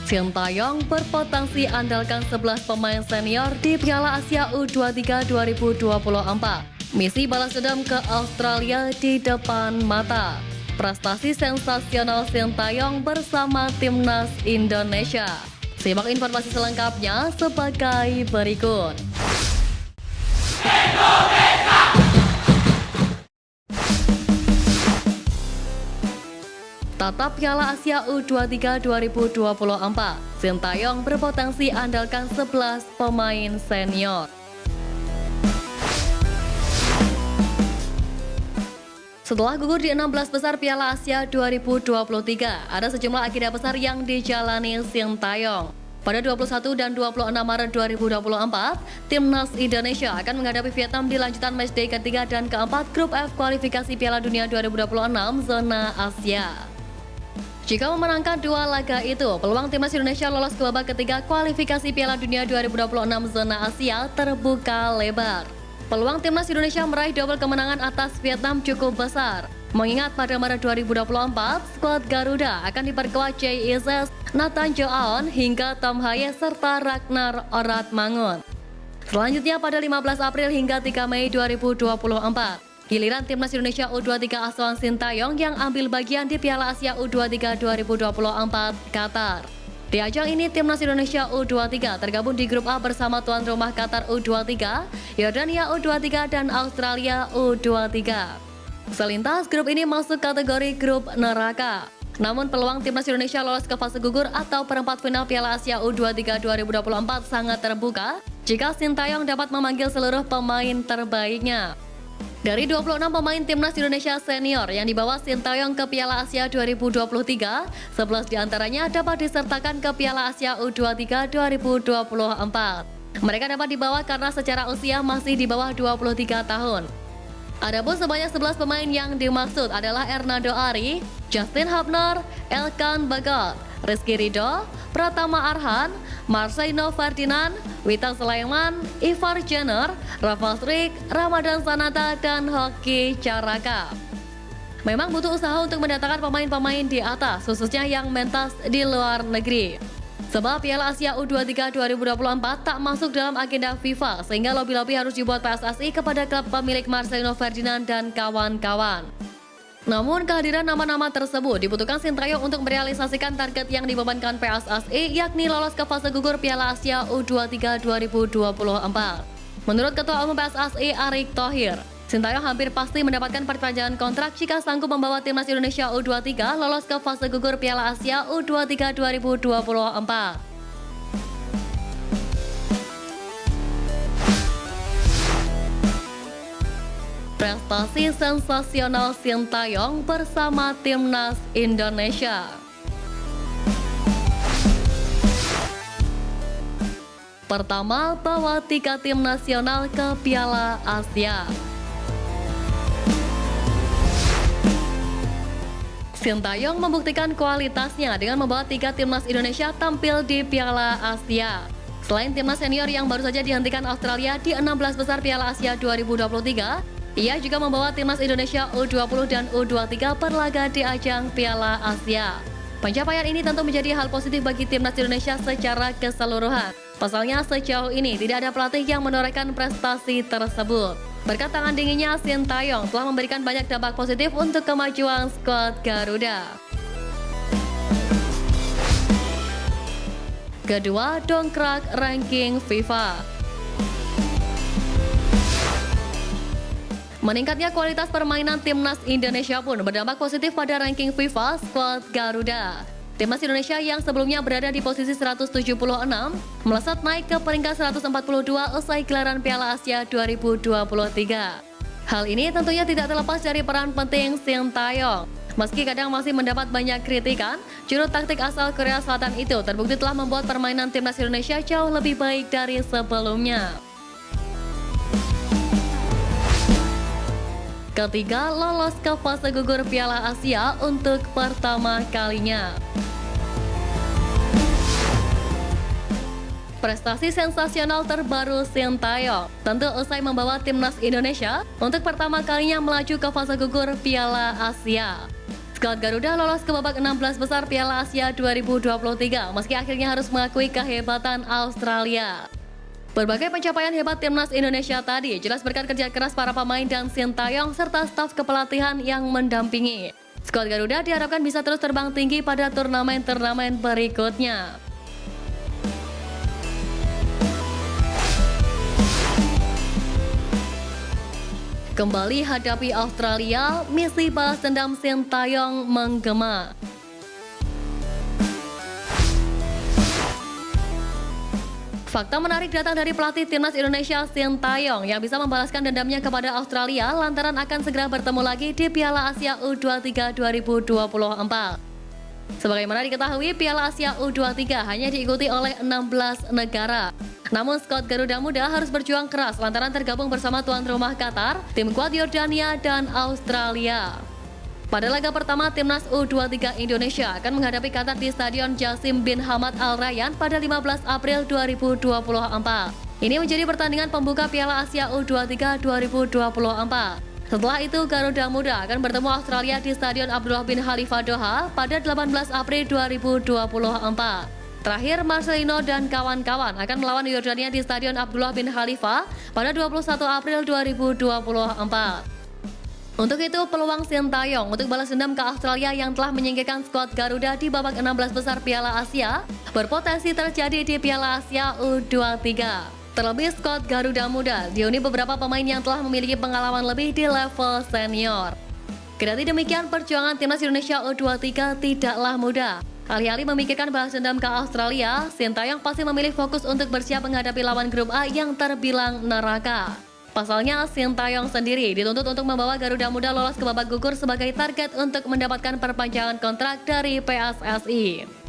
Sintayong berpotensi andalkan 11 pemain senior di Piala Asia U23 2024. Misi balas dendam ke Australia di depan mata. Prestasi sensasional Sintayong bersama timnas Indonesia. Simak informasi selengkapnya sebagai berikut. Tata Piala Asia U23 2024, Sintayong berpotensi andalkan 11 pemain senior. Setelah gugur di 16 besar Piala Asia 2023, ada sejumlah agenda besar yang dijalani Sintayong. Pada 21 dan 26 Maret 2024, Timnas Indonesia akan menghadapi Vietnam di lanjutan matchday ketiga dan keempat Grup F kualifikasi Piala Dunia 2026 zona Asia. Jika memenangkan dua laga itu, peluang timnas Indonesia lolos ke babak ketiga kualifikasi Piala Dunia 2026 zona Asia terbuka lebar. Peluang timnas Indonesia meraih double kemenangan atas Vietnam cukup besar. Mengingat pada Maret 2024, skuad Garuda akan diperkuat Jay Ises, Nathan Joaon, hingga Tom Haye serta Ragnar Oratmangun. Selanjutnya pada 15 April hingga 3 Mei 2024, giliran timnas Indonesia U23 asuhan Sintayong yang ambil bagian di Piala Asia U23 2024 Qatar. Di ajang ini timnas Indonesia U23 tergabung di grup A bersama tuan rumah Qatar U23, Yordania U23 dan Australia U23. Selintas grup ini masuk kategori grup neraka. Namun peluang timnas Indonesia lolos ke fase gugur atau perempat final Piala Asia U23 2024 sangat terbuka jika Sintayong dapat memanggil seluruh pemain terbaiknya. Dari 26 pemain timnas Indonesia senior yang dibawa Sintayong ke Piala Asia 2023, 11 diantaranya dapat disertakan ke Piala Asia U23 2024. Mereka dapat dibawa karena secara usia masih di bawah 23 tahun. Adapun sebanyak 11 pemain yang dimaksud adalah Hernando Ari, Justin Hubner, Elkan Bagot, Rizky Ridho, Pratama Arhan, Marcelino Ferdinand, Witan Sulaiman, Ivar Jenner, Rafa Strik, Ramadan Sananta, dan Hoki Caraka. Memang butuh usaha untuk mendatangkan pemain-pemain di atas, khususnya yang mentas di luar negeri. Sebab Piala Asia U23 2024 tak masuk dalam agenda FIFA, sehingga lobi-lobi harus dibuat PSSI kepada klub pemilik Marcelino Ferdinand dan kawan-kawan. Namun kehadiran nama-nama tersebut dibutuhkan Sintayong untuk merealisasikan target yang dibebankan PSSI, yakni lolos ke fase gugur Piala Asia U23 2024. Menurut Ketua Umum PSSI Erick Thohir, Sintayong hampir pasti mendapatkan perpanjangan kontrak jika sanggup membawa timnas Indonesia U23 lolos ke fase gugur Piala Asia U23 2024. Prestasi sensasional Sintayong bersama timnas Indonesia. Pertama, bawa 3 tim nasional ke Piala Asia. Sintayong membuktikan kualitasnya dengan membawa 3 timnas Indonesia tampil di Piala Asia. Selain timnas senior yang baru saja dihentikan Australia di 16 besar Piala Asia 2023, ia juga membawa timnas Indonesia U20 dan U23 berlaga di ajang Piala Asia. Pencapaian ini tentu menjadi hal positif bagi timnas Indonesia secara keseluruhan. Pasalnya sejauh ini tidak ada pelatih yang menorehkan prestasi tersebut. Berkat tangan dinginnya, Sintayong telah memberikan banyak dampak positif untuk kemajuan skuad Garuda. Kedua, dongkrak ranking FIFA. Meningkatnya kualitas permainan timnas Indonesia pun berdampak positif pada ranking FIFA skuad Garuda. Timnas Indonesia yang sebelumnya berada di posisi 176 melesat naik ke peringkat 142 usai gelaran Piala Asia 2023. Hal ini tentunya tidak terlepas dari peran penting Sintayong. Meski kadang masih mendapat banyak kritikan, juru taktik asal Korea Selatan itu terbukti telah membuat permainan timnas Indonesia jauh lebih baik dari sebelumnya. Ketiga, lolos ke fase gugur Piala Asia untuk pertama kalinya. Prestasi sensasional terbaru Sintayong tentu usai membawa timnas Indonesia untuk pertama kalinya melaju ke fase gugur Piala Asia. Skuad Garuda lolos ke babak 16 besar Piala Asia 2023 meski akhirnya harus mengakui kehebatan Australia. Berbagai pencapaian hebat timnas Indonesia tadi jelas berkat kerja keras para pemain dan Sintayong serta staf kepelatihan yang mendampingi. Skuad Garuda diharapkan bisa terus terbang tinggi pada turnamen-turnamen berikutnya. Kembali hadapi Australia, misi balas dendam Sintayong menggema. Fakta menarik datang dari pelatih timnas Indonesia Sintayong yang bisa membalaskan dendamnya kepada Australia lantaran akan segera bertemu lagi di Piala Asia U23 2024. Sebagaimana diketahui, Piala Asia U23 hanya diikuti oleh 16 negara. Namun skuad Garuda Muda harus berjuang keras lantaran tergabung bersama tuan rumah Qatar, tim kuat Yordania, dan Australia. Pada laga pertama, timnas U23 Indonesia akan menghadapi Qatar di Stadion Jassim bin Hamad Al Rayyan pada 15 April 2024. Ini menjadi pertandingan pembuka Piala Asia U23 2024. Setelah itu, Garuda Muda akan bertemu Australia di Stadion Abdullah bin Khalifa Doha pada 18 April 2024. Terakhir, Marcelino dan kawan-kawan akan melawan Yordania di Stadion Abdullah bin Khalifa pada 21 April 2024. Untuk itu, peluang Sintayong untuk balas dendam ke Australia yang telah menyingkirkan skuad Garuda di babak 16 besar Piala Asia berpotensi terjadi di Piala Asia U23. Terlebih skuad Garuda Muda dihuni beberapa pemain yang telah memiliki pengalaman lebih di level senior. Kendati demikian, perjuangan timnas Indonesia U23 tidaklah mudah. Alih-alih memikirkan balas dendam ke Australia, Sintayong pasti memilih fokus untuk bersiap menghadapi lawan grup A yang terbilang neraka. Pasalnya, Sintayong sendiri dituntut untuk membawa Garuda Muda lolos ke babak gugur sebagai target untuk mendapatkan perpanjangan kontrak dari PSSI.